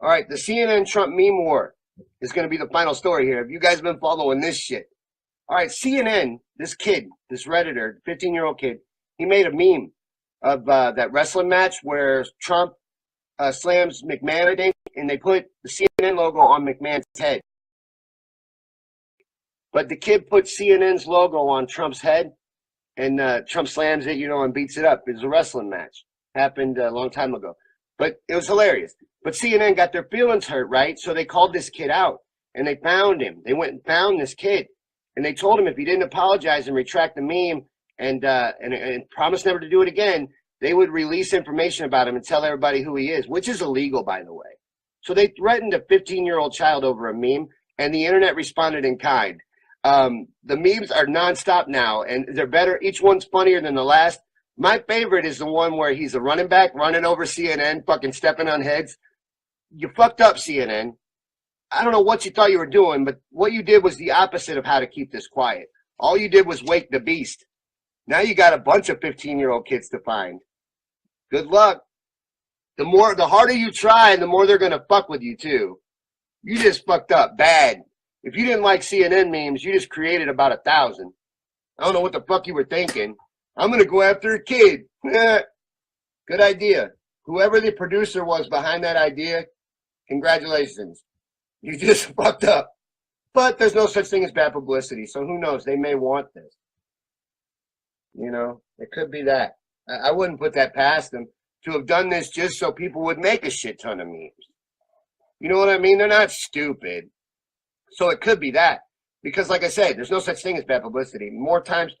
All right, the CNN Trump meme war is going to be the final story here. Have you guys been following this shit? All right, CNN, this kid, this Redditor, 15-year-old kid, he made a meme of that wrestling match where Trump slams McMahon, I think, and they put the CNN logo on McMahon's head. But the kid put CNN's logo on Trump's head, and Trump slams it, and beats it up. It was a wrestling match. Happened a long time ago. But it was hilarious. But CNN got their feelings hurt, right? So they called this kid out, and they found him. They went and found this kid, and they told him if he didn't apologize and retract the meme and promise never to do it again, they would release information about him and tell everybody who he is, which is illegal, by the way. So they threatened a 15-year-old child over a meme, and the internet responded in kind. The memes are nonstop now, and they're better. Each one's funnier than the last. My favorite is the one where he's a running back running over CNN, fucking stepping on heads. You fucked up, CNN. I don't know what you thought you were doing, but what you did was the opposite of how to keep this quiet. All you did was wake the beast. Now you got a bunch of 15-year-old kids to find. Good luck. The harder you try, the more they're going to fuck with you, too. You just fucked up bad. If you didn't like CNN memes, you just created about 1,000. I don't know what the fuck you were thinking. I'm going to go after a kid. Good idea. Whoever the producer was behind that idea, congratulations. You just fucked up. But there's no such thing as bad publicity, so who knows? They may want this. It could be that. I wouldn't put that past them to have done this just so people would make a shit ton of memes. You know what I mean? They're not stupid. So it could be that. Because like I said, there's no such thing as bad publicity. More times,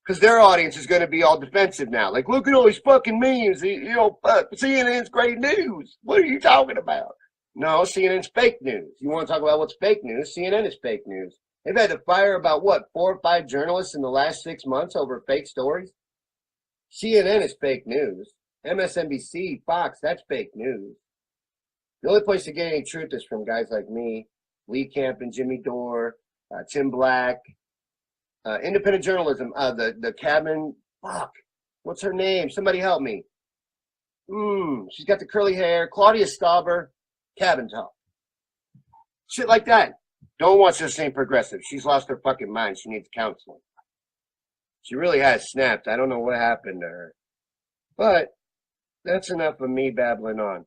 because their audience is going to be all defensive now. Like, look at all these fucking memes. CNN's great news. What are you talking about? No, CNN's fake news. You want to talk about what's fake news? CNN is fake news. They've had to fire about, 4 or 5 journalists in the last 6 months over fake stories? CNN is fake news. MSNBC, Fox, that's fake news. The only place to get any truth is from guys like me, Lee Camp and Jimmy Dore, Tim Black, independent journalism, the cabin, what's her name? Somebody help me. She's got the curly hair, Claudia Stauber, Cabin Talk. Shit like that. Don't watch this same progressive. She's lost her fucking mind. She needs counseling. She really has snapped. I don't know what happened to her. But that's enough of me babbling on.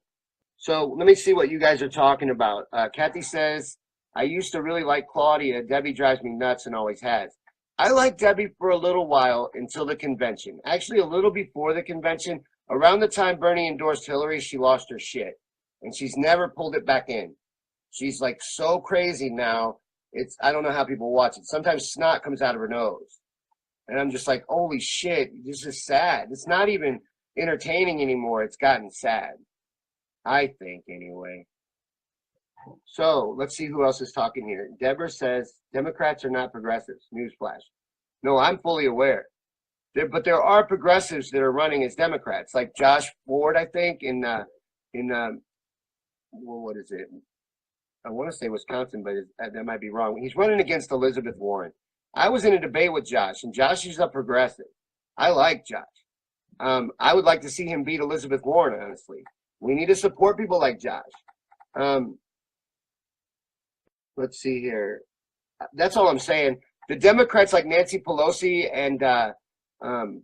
So let me see what you guys are talking about. Kathy says, I used to really like Claudia. Debbie drives me nuts and always has. I liked Debbie for a little while until the convention. Actually, a little before the convention. Around the time Bernie endorsed Hillary, she lost her shit. And she's never pulled it back in. She's like so crazy now. I don't know how people watch it. Sometimes snot comes out of her nose. And I'm just like, holy shit, this is sad. It's not even entertaining anymore. It's gotten sad. I think, anyway. So, let's see who else is talking here. Deborah says, Democrats are not progressives. Newsflash. No, I'm fully aware. But there are progressives that are running as Democrats, like Josh Ford, I think, what is it? I want to say Wisconsin, but that might be wrong. He's running against Elizabeth Warren. I was in a debate with Josh, and Josh is a progressive. I like Josh. I would like to see him beat Elizabeth Warren, honestly. We need to support people like Josh. Let's see here. That's all I'm saying. The Democrats like Nancy Pelosi and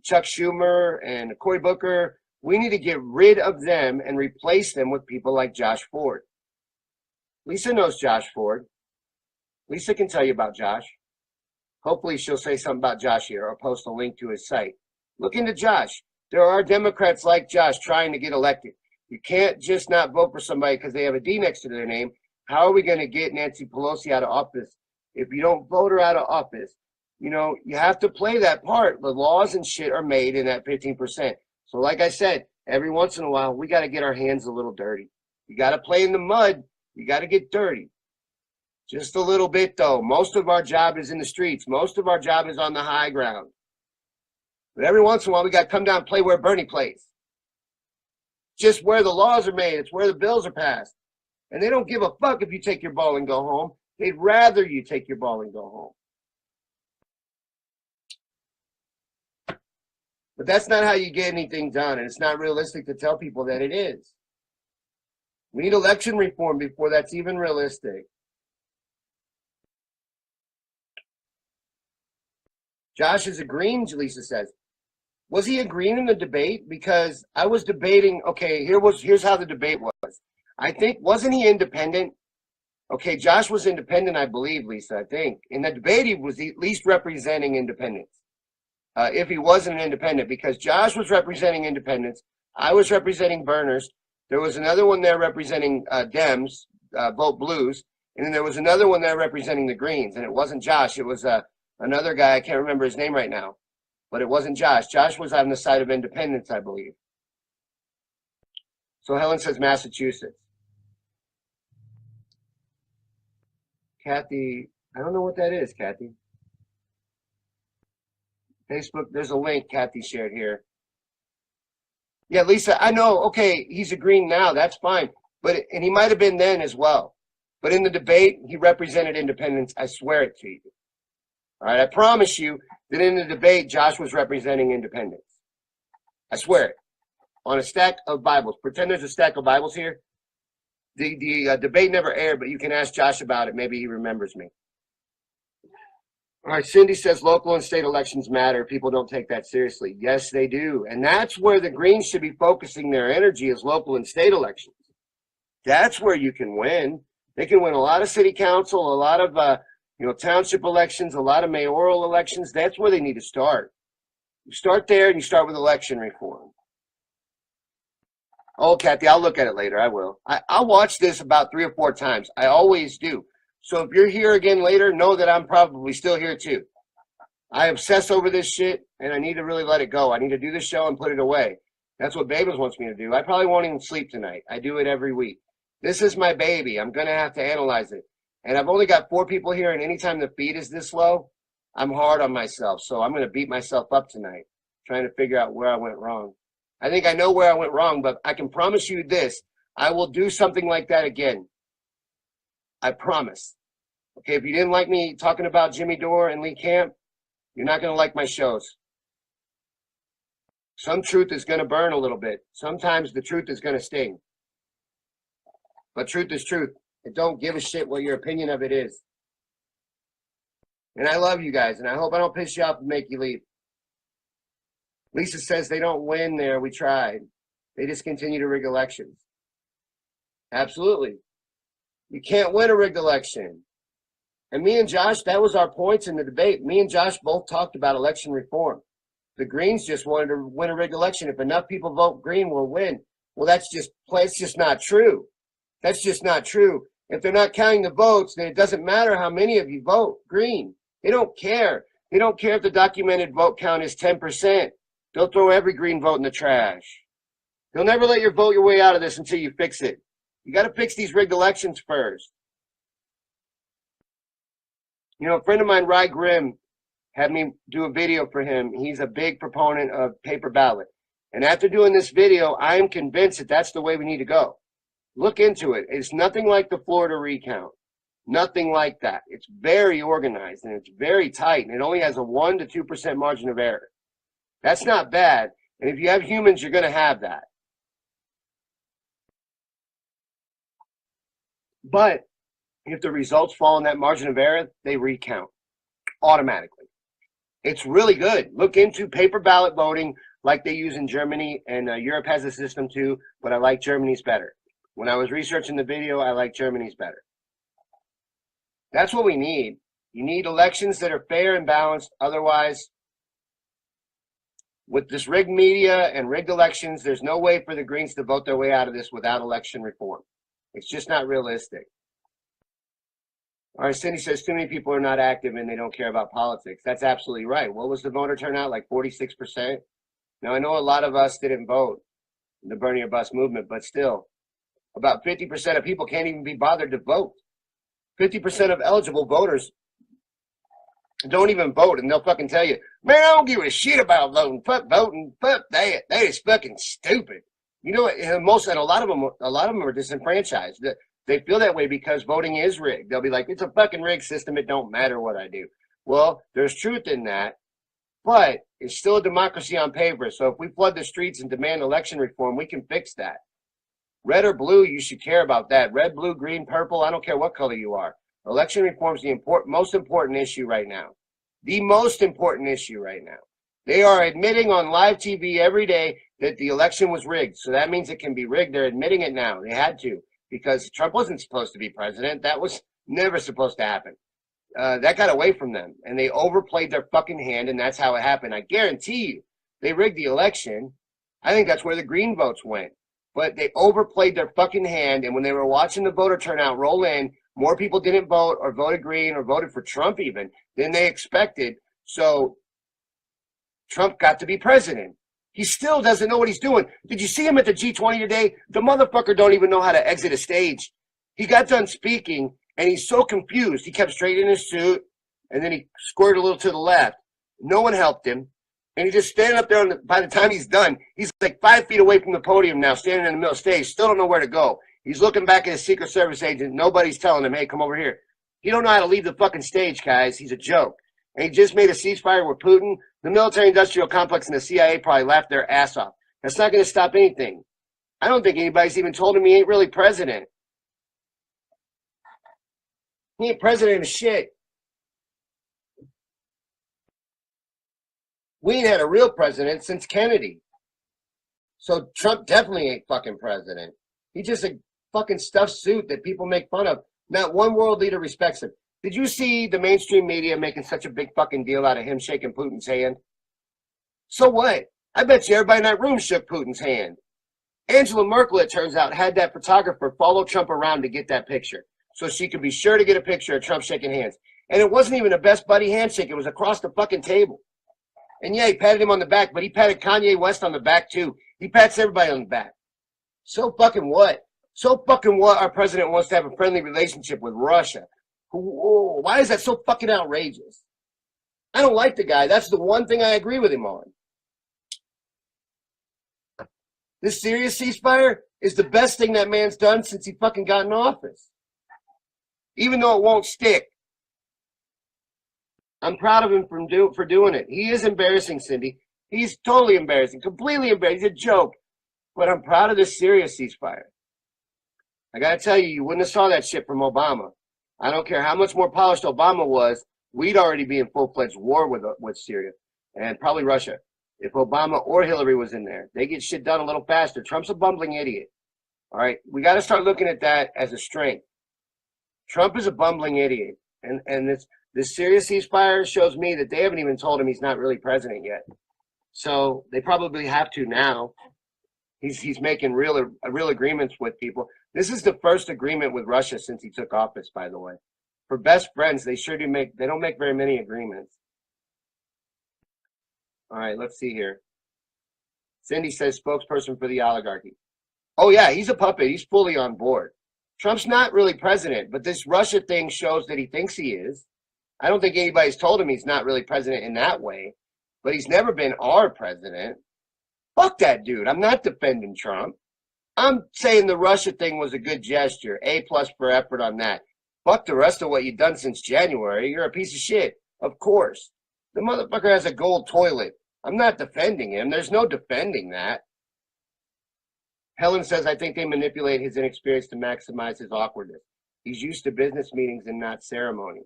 Chuck Schumer and Cory Booker, we need to get rid of them and replace them with people like Josh Ford. Lisa knows Josh Ford. Lisa can tell you about Josh. Hopefully she'll say something about Josh here or post a link to his site. Look into Josh. There are Democrats like Josh trying to get elected. You can't just not vote for somebody because they have a D next to their name. How are we going to get Nancy Pelosi out of office if you don't vote her out of office? You have to play that part. The laws and shit are made in that 15%. So like I said, every once in a while, we got to get our hands a little dirty. You got to play in the mud. You got to get dirty. Just a little bit, though. Most of our job is in the streets. Most of our job is on the high ground. But every once in a while, we got to come down and play where Bernie plays. Just where the laws are made. It's where the bills are passed. And they don't give a fuck if you take your ball and go home. They'd rather you take your ball and go home. But that's not how you get anything done. And it's not realistic to tell people that it is. We need election reform before that's even realistic. Josh is agreeing, Lisa says. Was he agreeing in the debate? Because I was debating, okay, here's how the debate was. I think, wasn't he independent? Okay, Josh was independent, I believe, Lisa, I think. In the debate, he was at least representing independence. If he wasn't an independent, because Josh was representing independents, I was representing Burners. There was another one there representing Dems, vote Blues, and then there was another one there representing the Greens, and it wasn't Josh. It was another guy. I can't remember his name right now, but it wasn't Josh. Josh was on the side of independence, I believe. So Helen says Massachusetts. Kathy, I don't know what that is, Kathy. Facebook, there's a link Kathy shared here. Yeah, Lisa, I know. Okay, he's agreeing now. That's fine. And he might have been then as well. But in the debate, he represented independence. I swear it to you. All right, I promise you that in the debate, Josh was representing independence. I swear it. On a stack of Bibles. Pretend there's a stack of Bibles here. The debate never aired, but you can ask Josh about it. Maybe he remembers me. All right, Cindy says local and state elections matter. People don't take that seriously. Yes, they do. And that's where the Greens should be focusing their energy, is local and state elections. That's where you can win. They can win a lot of city council, a lot of township elections, a lot of mayoral elections. That's where they need to start. You start there and you start with election reform. Oh, Kathy, I'll look at it later. I will. I'll watch this about 3 or 4 times. I always do. So if you're here again later, know that I'm probably still here too. I obsess over this shit, and I need to really let it go. I need to do the show and put it away. That's what Babas wants me to do. I probably won't even sleep tonight. I do it every week. This is my baby. I'm going to have to analyze it. And I've only got 4 people here, and anytime the feed is this low, I'm hard on myself. So I'm going to beat myself up tonight, trying to figure out where I went wrong. I think I know where I went wrong, but I can promise you this. I will do something like that again. I promise. Okay, if you didn't like me talking about Jimmy Dore and Lee Camp, you're not going to like my shows. Some truth is going to burn a little bit. Sometimes the truth is going to sting. But truth is truth. And don't give a shit what your opinion of it is. And I love you guys, and I hope I don't piss you off and make you leave. Lisa says they don't win there. We tried. They just continue to rig elections. Absolutely. You can't win a rigged election. And me and Josh, that was our points in the debate. Me and Josh both talked about election reform. The Greens just wanted to win a rigged election. If enough people vote Green, we'll win. Well, it's just not true. That's just not true. If they're not counting the votes, then it doesn't matter how many of you vote Green. They don't care. They don't care if the documented vote count is 10%. They'll throw every Green vote in the trash. They'll never let you vote your way out of this until you fix it. You got to fix these rigged elections first. You know, a friend of mine, Rye Grimm, had me do a video for him. He's a big proponent of paper ballot. And after doing this video, I am convinced that that's the way we need to go. Look into it. It's nothing like the Florida recount. Nothing like that. It's very organized and it's very tight. And it only has a 1 to 2% margin of error. That's not bad. And if you have humans, you're going to have that. But if the results fall in that margin of error, they recount automatically. It's really good. Look into paper ballot voting like they use in Germany, and Europe has a system too, but I like Germany's better. When I was researching the video, I like Germany's better. That's what we need. You need elections that are fair and balanced. Otherwise, with this rigged media and rigged elections, there's no way for the Greens to vote their way out of this without election reform. It's just not realistic. All right, Cindy says too many people are not active and they don't care about politics. That's absolutely right. What was the voter turnout, like 46%? Now, I know a lot of us didn't vote in the Burn Your Bus movement, but still, about 50% of people can't even be bothered to vote. 50% of eligible voters don't even vote, and they'll fucking tell you, man, I don't give a shit about voting. Fuck voting. Fuck that. That is fucking stupid. You know, and a lot of them are disenfranchised. They feel that way because voting is rigged. They'll be like, it's a fucking rigged system. It don't matter what I do. Well, there's truth in that, but it's still a democracy on paper. So if we flood the streets and demand election reform, we can fix that. Red or blue, you should care about that. Red, blue, green, purple, I don't care what color you are. Election reform is the most important issue right now. The most important issue right now. They are admitting on live TV every day that the election was rigged. So that means it can be rigged. They're admitting it now. They had to, because Trump wasn't supposed to be president. That was never supposed to happen. That got away from them, and they overplayed their fucking hand, and that's how it happened. I guarantee you, they rigged the election. I think that's where the green votes went. But they overplayed their fucking hand, and when they were watching the voter turnout roll in, more people didn't vote or voted green or voted for Trump even than they expected. So Trump got to be president. He still doesn't know what he's doing. Did you see him at the G20 today? The motherfucker don't even know how to exit a stage. He got done speaking, and he's so confused. He kept straight in his suit, and then he squirted a little to the left. No one helped him. And he just standing up there. By the time he's done, he's like 5 feet away from the podium now, standing in the middle of the stage. Still don't know where to go. He's looking back at his Secret Service agent. Nobody's telling him, hey, come over here. He don't know how to leave the fucking stage, guys. He's a joke. And he just made a ceasefire with Putin. The military-industrial complex and the CIA probably laughed their ass off. That's not going to stop anything. I don't think anybody's even told him he ain't really president. He ain't president of shit. We ain't had a real president since Kennedy. So Trump definitely ain't fucking president. He's just a fucking stuffed suit that people make fun of. Not one world leader respects him. Did you see the mainstream media making such a big fucking deal out of him shaking Putin's hand? So what? I bet you everybody in that room shook Putin's hand. Angela Merkel, it turns out, had that photographer follow Trump around to get that picture, so she could be sure to get a picture of Trump shaking hands. And it wasn't even a best buddy handshake. It was across the fucking table. And yeah, he patted him on the back, but he patted Kanye West on the back too. He pats everybody on the back. So fucking what? So fucking what? Our president wants to have a friendly relationship with Russia. Why is that so fucking outrageous? I don't like the guy. That's the one thing I agree with him on. This serious ceasefire is the best thing that man's done since he fucking got in office. Even though it won't stick. I'm proud of him for doing it. He is embarrassing, Cindy. He's totally embarrassing. Completely embarrassing. He's a joke. But I'm proud of this serious ceasefire. I got to tell you, you wouldn't have saw that shit from Obama. I don't care how much more polished Obama was, we'd already be in full-fledged war with Syria and probably Russia. If Obama or Hillary was in there, they get shit done a little faster. Trump's a bumbling idiot. All right, we got to start looking at that as a strength. Trump is a bumbling idiot, and this serious ceasefire shows me that they haven't even told him he's not really president yet. So they probably have to now. He's making real agreements with people. This is the first agreement with Russia since he took office, by the way. For best friends, they don't make very many agreements. All right, let's see here. Cindy says spokesperson for the oligarchy. Oh yeah, he's a puppet. He's fully on board. Trump's not really president, but this Russia thing shows that he thinks he is. I don't think anybody's told him he's not really president in that way, but he's never been our president. Fuck that dude. I'm not defending Trump. I'm saying the Russia thing was a good gesture. A+ for effort on that. Fuck the rest of what you've done since January. You're a piece of shit. Of course. The motherfucker has a gold toilet. I'm not defending him. There's no defending that. Helen says, I think they manipulate his inexperience to maximize his awkwardness. He's used to business meetings and not ceremony.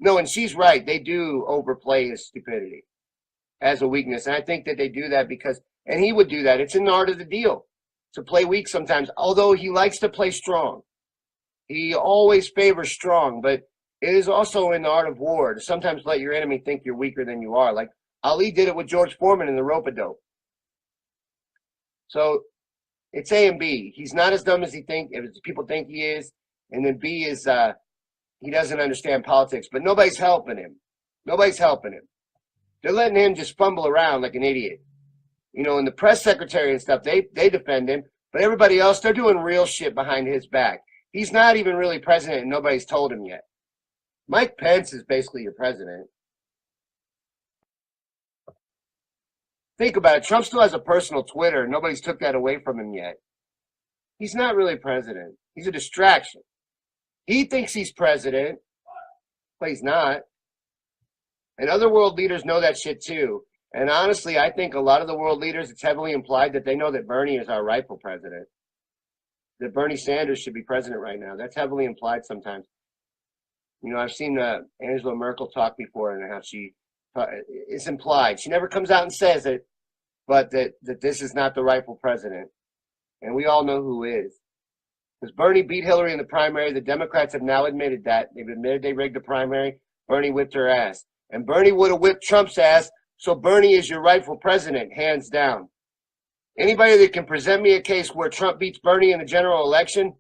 No, and she's right. They do overplay his stupidity as a weakness. And I think that they do that because, and he would do that. It's in the art of the deal to play weak sometimes, although he likes to play strong. He always favors strong, but it is also in the art of war to sometimes let your enemy think you're weaker than you are. Like Ali did it with George Foreman in the rope-a-dope. So it's A and B. He's not as dumb as people think he is. And then B is he doesn't understand politics, but nobody's helping him. Nobody's helping him. They're letting him just fumble around like an idiot. You know, and the press secretary and stuff, they defend him, but everybody else, they're doing real shit behind his back. He's not even really president, and nobody's told him yet. Mike Pence is basically your president. Think about it. Trump still has a personal Twitter. Nobody's took that away from him yet. He's not really president. He's a distraction. He thinks he's president, but he's not. And other world leaders know that shit too. And honestly, I think a lot of the world leaders, it's heavily implied that they know that Bernie is our rightful president. that Bernie Sanders should be president right now. That's heavily implied sometimes. You know, I've seen Angela Merkel talk before and how it's implied. She never comes out and says it, but that this is not the rightful president. And we all know who is. Because Bernie beat Hillary in the primary. The Democrats have now admitted that. They've admitted they rigged the primary. Bernie whipped her ass. And Bernie would have whipped Trump's ass, so Bernie is your rightful president, hands down. Anybody that can present me a case where Trump beats Bernie in the general election,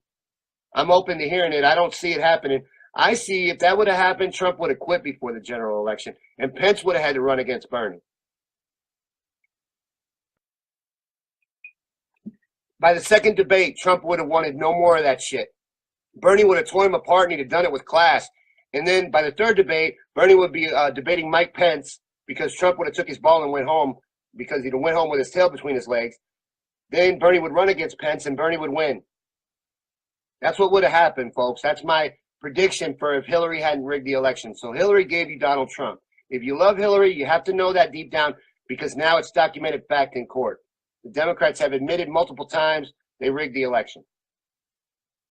I'm open to hearing it. I don't see it happening. I see if that would have happened, Trump would have quit before the general election, and Pence would have had to run against Bernie. By the second debate, Trump would have wanted no more of that shit. Bernie would have torn him apart, and he'd have done it with class. And then by the third debate, Bernie would be debating Mike Pence because Trump would have took his ball and went home because he'd have went home with his tail between his legs. Then Bernie would run against Pence, and Bernie would win. That's what would have happened, folks. That's my prediction for if Hillary hadn't rigged the election. So Hillary gave you Donald Trump. If you love Hillary, you have to know that deep down because now it's documented fact in court. The Democrats have admitted multiple times they rigged the election.